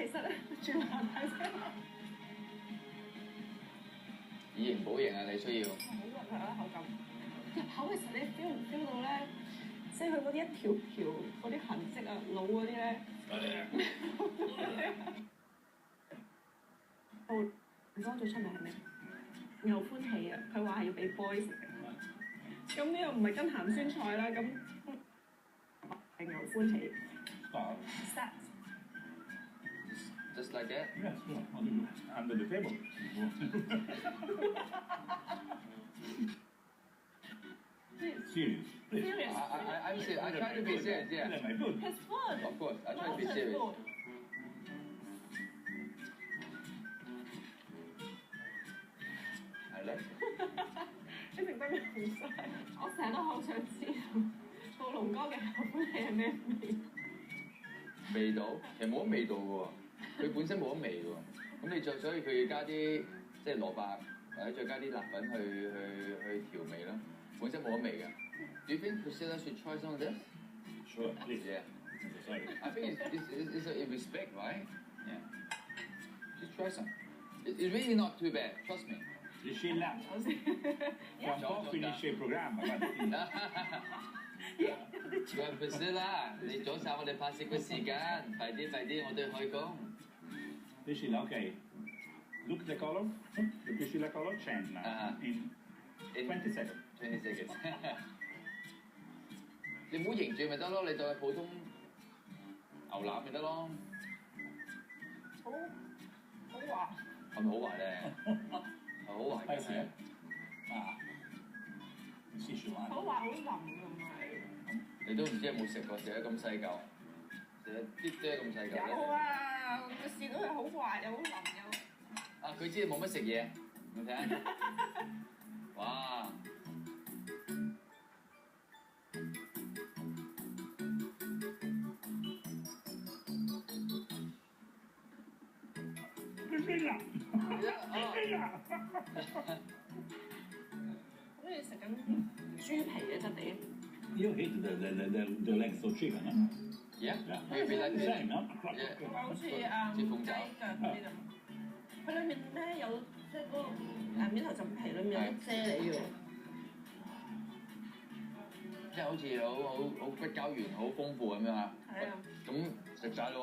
其實咧，轉行睇聲。以形補形啊！你需要。好核突啊口感。入口嘅時候你 feel 唔 feel 到咧？即係佢嗰啲一條條嗰啲痕跡啊，老嗰啲咧。哦，唔知我最出名係咩？牛歡喜啊！佢話係要俾 boy 食嘅。咁呢個唔係跟鹹酸菜啦，咁係牛歡喜。Start. Just like that. Yes, under the table. Serious. Serious. I'm serious. I try to be serious. Yeah. Good. It's food. Of course, I try to be Lots of serious. food. 係咧。你明白咩好嘥？我成日都好想知道龍哥嘅牛歡喜係咩味？味道其實冇乜味道嘅喎，佢本身冇乜味嘅喎。咁你再所以佢要加啲即係蘿蔔或者再加啲辣粉去調味啦。本身冇乜味嘅。Do you think Priscilla should try some of this? Sure, please. Yeah. Sorry. I think it's a respect, right? Yeah. Just try some. It's really not too bad. Trust me. Riuscì là. Tra un po' finisce il programma. Good Priscilla，你阻曬我哋拍攝嘅時間，快啲，我哋開工。Riuscì là, ok. Look at the color. Riuscì la color change now. In 20 seconds. 20 seconds 你唔好凝住咪得咯，你當係普通牛腩咪得咯。好滑。係咪好滑咧？係好滑嘅係。Si si 好滑好腍同埋。你都唔知有冇食過，食得咁細嚿，食得啲啫咁細嚿。有啊，我試到佢好滑又好腍又。啊！佢知你冇乜食嘢，你睇下。哇！好似食緊豬皮嘅質地。Io hate the legs of chicken, no? Yeah, maybe like this. Same, no? 好似似鳳爪雞腳嗰啲咁。佢裡面咧有即係嗰個面頭浸皮裡面有啲啫喱嘅喎。即係好似好骨膠原好豐富咁樣啊！係啊。咁食晒咯。